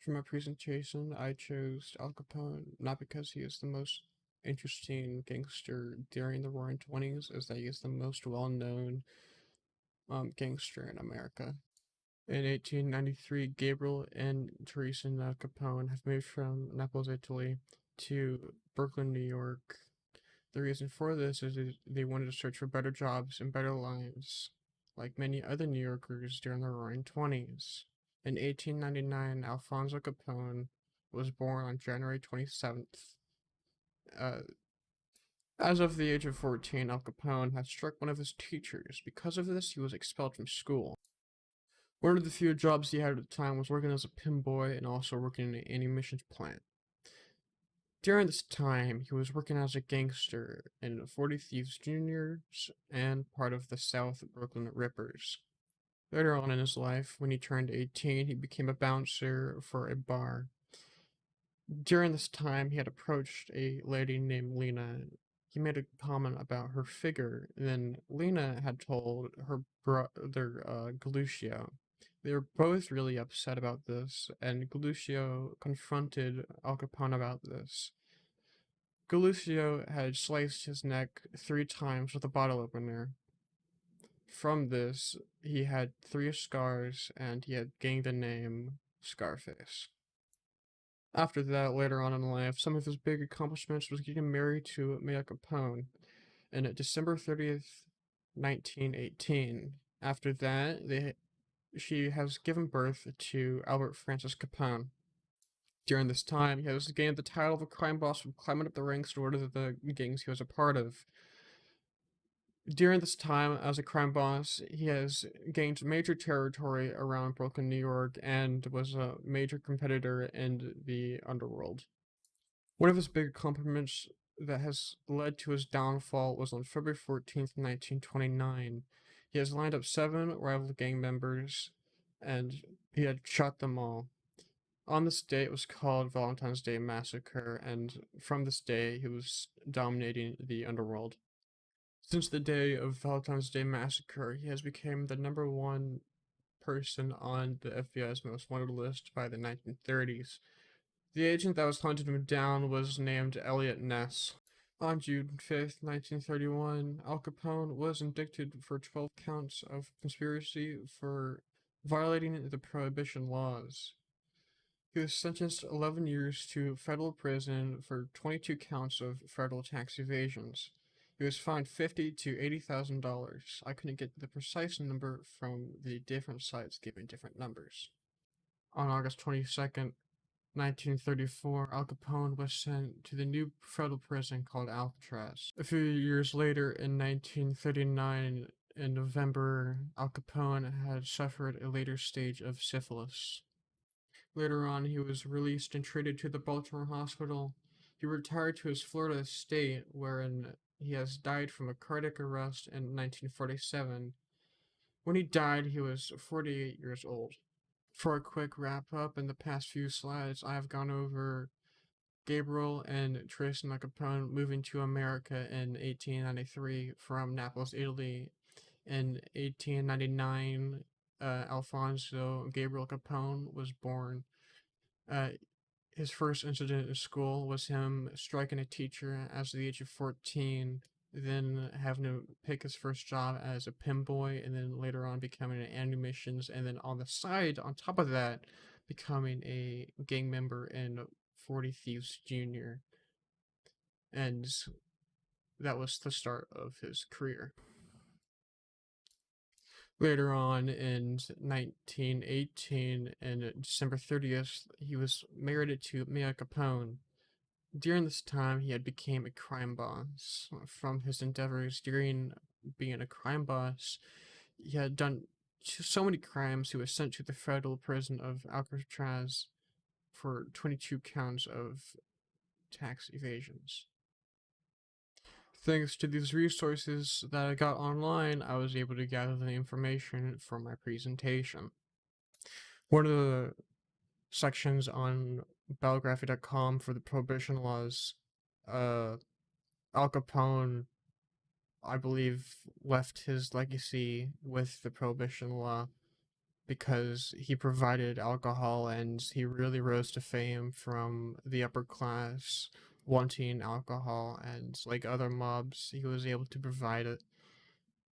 For my presentation, I chose Al Capone not because he is the most interesting gangster during the Roaring Twenties, as that he is the most well-known gangster in America. In 1893, Gabriel and Teresa Capone have moved from Naples, Italy, to Brooklyn, New York. The reason for this is they wanted to search for better jobs and better lives, like many other New Yorkers during the Roaring Twenties. In 1899, Alfonso Capone was born on January 27th. Uh, as of the age of 14, Al Capone had struck one of his teachers. Because of this, he was expelled from school. One of the few jobs he had at the time was working as a pinboy and also working in an ammunition plant. During this time, he was working as a gangster in 40 Thieves Juniors and part of the South Brooklyn Rippers. Later on in his life, when he turned 18, he became a bouncer for a bar. During this time, he had approached a lady named Lena. He made a comment about her figure, and then Lena had told her brother, Galuccio. They were both really upset about this, and Galuccio confronted Al Capone about this. Galuccio had sliced his neck 3 times with a bottle opener. From this, he had 3 scars, and he had gained the name Scarface. After that, later on in life, some of his big accomplishments was getting married to Mia Capone on December 30th, 1918. After that, she has given birth to Albert Francis Capone. During this time, he has gained the title of a crime boss from climbing up the ranks in order to the gangs he was a part of. During this time as a crime boss, he has gained major territory around Brooklyn, New York, and was a major competitor in the underworld. One of his big accomplishments that has led to his downfall was on February 14th, 1929. He has lined up 7 rival gang members, and he had shot them all. On this day, it was called Valentine's Day Massacre, and from this day, he was dominating the underworld. Since the day of Valentine's Day Massacre, he has become the #1 person on the FBI's most wanted list by the 1930s. The agent that was hunting him down was named Elliot Ness. On June 5th, 1931, Al Capone was indicted for 12 counts of conspiracy for violating the Prohibition laws. He was sentenced 11 years to federal prison for 22 counts of federal tax evasions. He was fined $50,000 to $80,000. I couldn't get the precise number from the different sites giving different numbers. On August 22nd, 1934, Al Capone was sent to the new federal prison called Alcatraz. A few years later, in 1939, in November, Al Capone had suffered a later stage of syphilis. Later on, he was released and treated to the Baltimore Hospital. He retired to his Florida estate, wherein he has died from a cardiac arrest in 1947. When he died, he was 48 years old. For a quick wrap up, in the past few slides, I have gone over Gabriel and Tristan Capone moving to America in 1893 from Naples, Italy. In 1899, Alfonso Gabriel Capone was born. Uh, his first incident at school was him striking a teacher at the age of 14, then having to pick his first job as a pinboy, and then later on becoming an ammunitions, and then on the side, on top of that, becoming a gang member in 40 Thieves Junior. And that was the start of his career. Later on in 1918, and December 30th, he was married to Mia Capone. During this time, he had become a crime boss. From his endeavors during being a crime boss, he had done so many crimes. He was sent to the federal prison of Alcatraz for 22 counts of tax evasions. Thanks to these resources that I got online, I was able to gather the information for my presentation. One of the sections on biography.com for the prohibition laws, Al Capone, I believe, left his legacy with the prohibition law because he provided alcohol and he really rose to fame from the upper class wanting alcohol, and like other mobs he was able to provide it